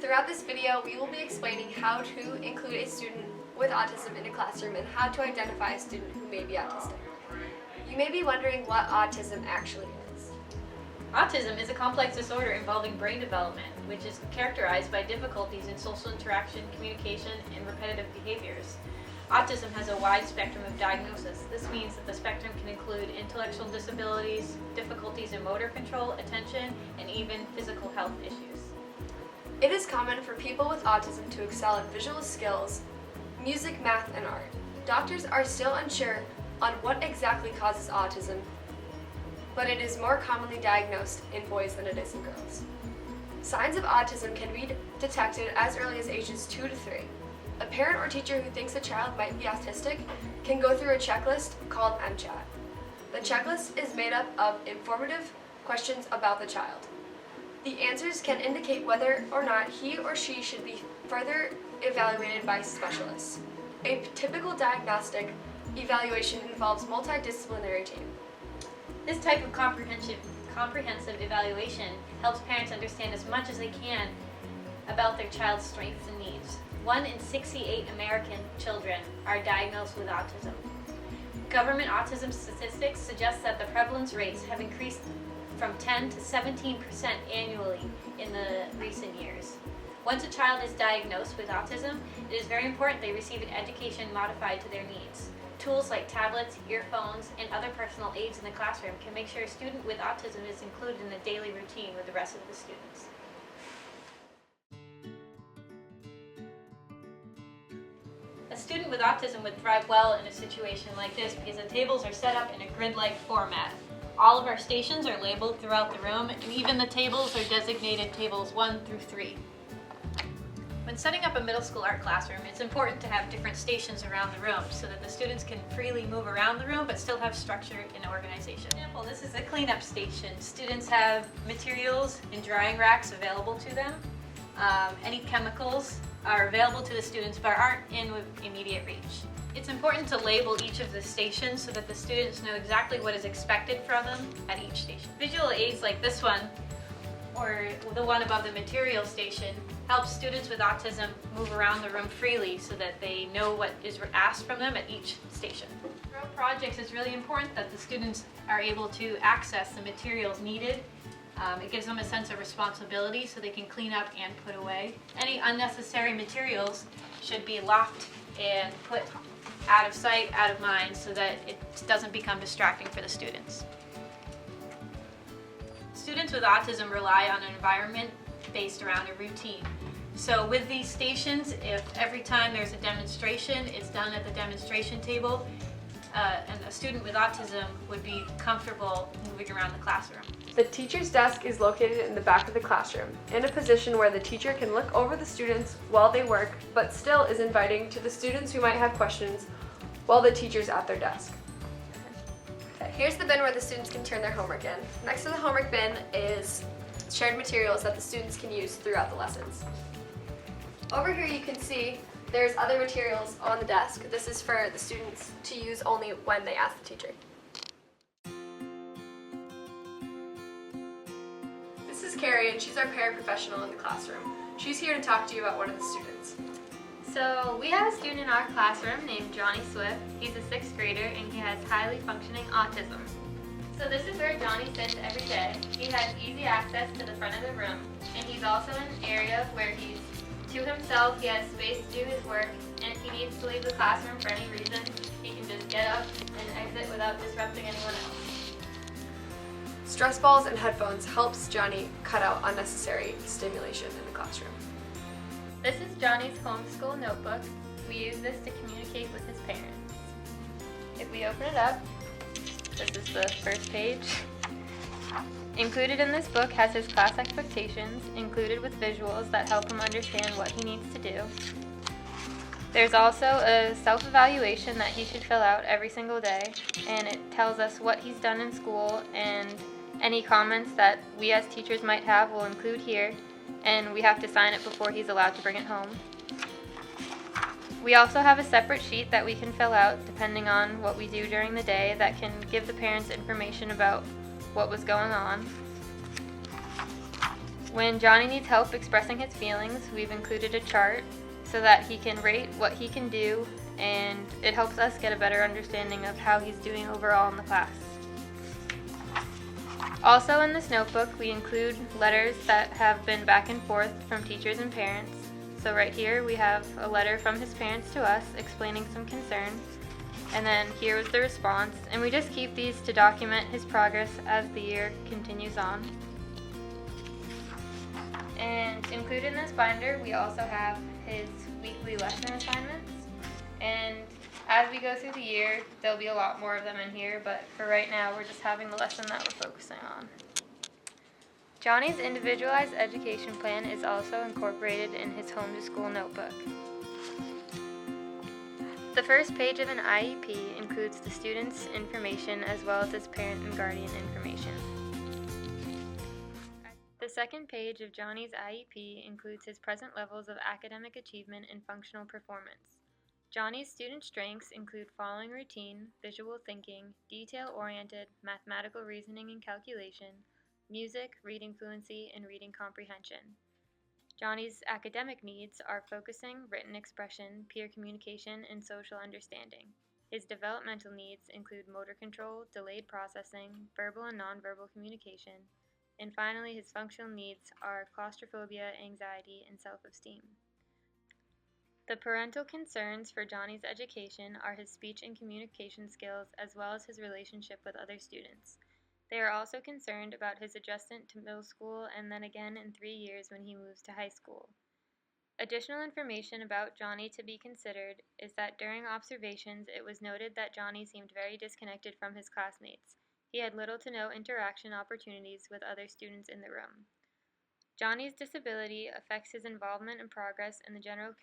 Throughout this video, we will be explaining how to include a student with autism in a classroom and how to identify a student who may be autistic. You may be wondering what autism actually is. Autism is a complex disorder involving brain development, which is characterized by difficulties in social interaction, communication, and repetitive behaviors. Autism has a wide spectrum of diagnosis. This means that the spectrum can include intellectual disabilities, difficulties in motor control, attention, and even physical health issues. It is common for people with autism to excel in visual skills, music, math, and art. Doctors are still unsure on what exactly causes autism, but it is more commonly diagnosed in boys than it is in girls. Signs of autism can be detected as early as ages 2 to 3. A parent or teacher who thinks a child might be autistic can go through a checklist called MCHAT. The checklist is made up of informative questions about the child. The answers can indicate whether or not he or she should be further evaluated by specialists. A typical diagnostic evaluation involves a multidisciplinary team. This type of comprehensive evaluation helps parents understand as much as they can about their child's strengths and needs. 1 in 68 American children are diagnosed with autism. Government autism statistics suggest that the prevalence rates have increased from 10 to 17% annually in the recent years. Once a child is diagnosed with autism, it is very important they receive an education modified to their needs. Tools like tablets, earphones, and other personal aids in the classroom can make sure a student with autism is included in the daily routine with the rest of the students. A student with autism would thrive well in a situation like this because the tables are set up in a grid-like format. All of our stations are labeled throughout the room, and even the tables are designated tables 1 through 3. When setting up a middle school art classroom, it's important to have different stations around the room so that the students can freely move around the room but still have structure and organization. For example, this is a cleanup station. Students have materials and drying racks available to them. Any chemicals are available to the students but aren't in immediate reach. It's important to label each of the stations so that the students know exactly what is expected from them at each station. Visual aids like this one, or the one above the material station, helps students with autism move around the room freely so that they know what is asked from them at each station. For projects, it's really important that the students are able to access the materials needed. It gives them a sense of responsibility so they can clean up and put away. Any unnecessary materials should be locked and put out of sight, out of mind, so that it doesn't become distracting for the students. Students with autism rely on an environment based around a routine. So with these stations, if every time there's a demonstration, it's done at the demonstration table, and a student with autism would be comfortable moving around the classroom. The teacher's desk is located in the back of the classroom, in a position where the teacher can look over the students while they work, but still is inviting to the students who might have questions while the teacher's at their desk. Okay, here's the bin where the students can turn their homework in. Next to the homework bin is shared materials that the students can use throughout the lessons. Over here you can see there's other materials on the desk. This is for the students to use only when they ask the teacher. This is Carrie, and she's our paraprofessional in the classroom. She's here to talk to you about one of the students. So we have a student in our classroom named Johnny Swift. He's a 6th grader and he has highly functioning autism. So this is where Johnny sits every day. He has easy access to the front of the room, and he's also in an area where he's to himself. He has space to do his work, and if he needs to leave the classroom for any reason, he can just get up and exit without disrupting anyone else. Stress balls and headphones helps Johnny cut out unnecessary stimulation in the classroom. This is Johnny's homeschool notebook. We use this to communicate with his parents. If we open it up, this is the first page. Included in this book has his class expectations, included with visuals that help him understand what he needs to do. There's also a self-evaluation that he should fill out every single day, and it tells us what he's done in school, and any comments that we as teachers might have will include here, and we have to sign it before he's allowed to bring it home. We also have a separate sheet that we can fill out depending on what we do during the day that can give the parents information about what was going on. When Johnny needs help expressing his feelings, we've included a chart so that he can rate what he can do, and it helps us get a better understanding of how he's doing overall in the class. Also in this notebook, we include letters that have been back and forth from teachers and parents. So right here we have a letter from his parents to us explaining some concern, and then here was the response, and we just keep these to document his progress as the year continues on. And included in this binder, we also have his weekly lesson assignments. And as we go through the year, there'll be a lot more of them in here, but for right now, we're just having the lesson that we're focusing on. Johnny's individualized education plan is also incorporated in his home to school notebook. The first page of an IEP includes the student's information as well as his parent and guardian information. The second page of Johnny's IEP includes his present levels of academic achievement and functional performance. Johnny's student strengths include following routine, visual thinking, detail-oriented, mathematical reasoning and calculation, music, reading fluency, and reading comprehension. Johnny's academic needs are focusing, written expression, peer communication, and social understanding. His developmental needs include motor control, delayed processing, verbal and nonverbal communication, and finally, his functional needs are claustrophobia, anxiety, and self-esteem. The parental concerns for Johnny's education are his speech and communication skills as well as his relationship with other students. They are also concerned about his adjustment to middle school and then again in 3 years when he moves to high school. Additional information about Johnny to be considered is that during observations it was noted that Johnny seemed very disconnected from his classmates. He had little to no interaction opportunities with other students in the room. Johnny's disability affects his involvement and progress in the general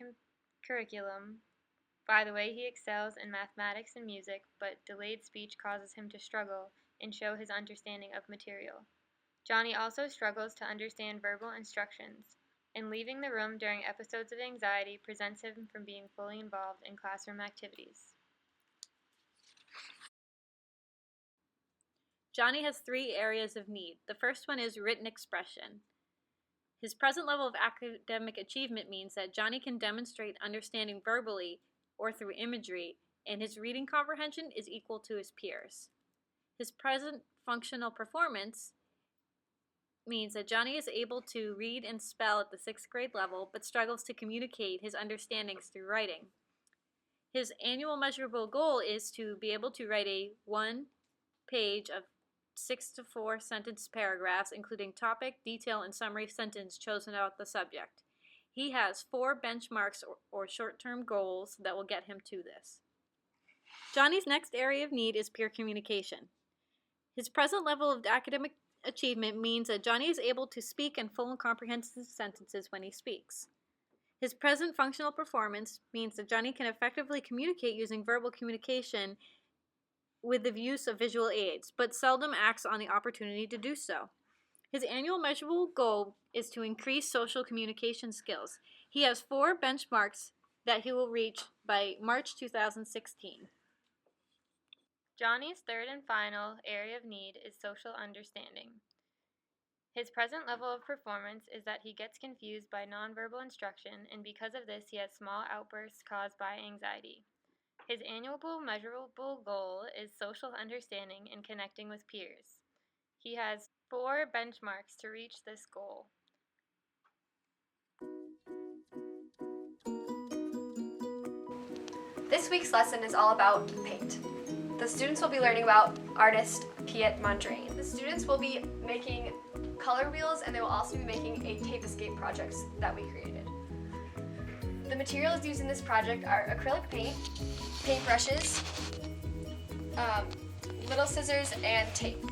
curriculum. By the way, he excels in mathematics and music, but delayed speech causes him to struggle and show his understanding of material. Johnny also struggles to understand verbal instructions, and leaving the room during episodes of anxiety prevents him from being fully involved in classroom activities. Johnny has 3 areas of need. The first one is written expression. His present level of academic achievement means that Johnny can demonstrate understanding verbally or through imagery, and his reading comprehension is equal to his peers. His present functional performance means that Johnny is able to read and spell at the 6th grade level, but struggles to communicate his understandings through writing. His annual measurable goal is to be able to write a 1-page of 6 to 4 sentence paragraphs, including topic, detail, and summary sentence chosen out the subject. He has 4 benchmarks or short-term goals that will get him to this. Johnny's next area of need is peer communication. His present level of academic achievement means that Johnny is able to speak in full and comprehensive sentences when he speaks. His present functional performance means that Johnny can effectively communicate using verbal communication with the use of visual aids, but seldom acts on the opportunity to do so. His annual measurable goal is to increase social communication skills. He has 4 benchmarks that he will reach by March 2016. Johnny's third and final area of need is social understanding. His present level of performance is that he gets confused by nonverbal instruction, and because of this, he has small outbursts caused by anxiety. His annual measurable goal is social understanding and connecting with peers. He has 4 benchmarks to reach this goal. This week's lesson is all about paint. The students will be learning about artist Piet Mondrian. The students will be making color wheels, and they will also be making a tape escape project that we created. The materials used in this project are acrylic paint, paintbrushes, little scissors, and tape.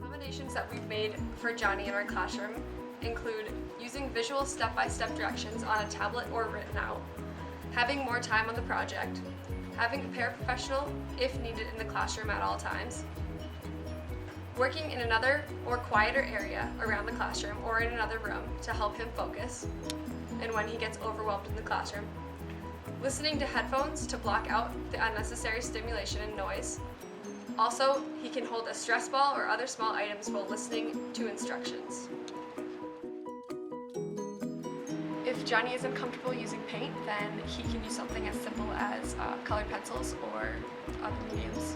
Combinations that we've made for Johnny in our classroom include using visual step-by-step directions on a tablet or written out, having more time on the project, having a paraprofessional if needed in the classroom at all times, working in another or quieter area around the classroom or in another room to help him focus, and when he gets overwhelmed in the classroom, listening to headphones to block out the unnecessary stimulation and noise, Also, he can hold a stress ball or other small items while listening to instructions. If Johnny isn't comfortable using paint, then he can use something as simple as colored pencils or other mediums.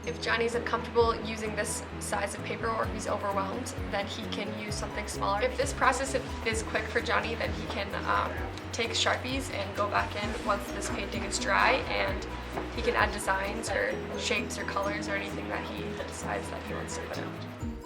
If Johnny isn't comfortable using this size of paper or if he's overwhelmed, then he can use something smaller. If this process is quick for Johnny, then he can take Sharpies and go back in once this painting is dry, and he can add designs or shapes or colors or anything that he decides that he wants to put in.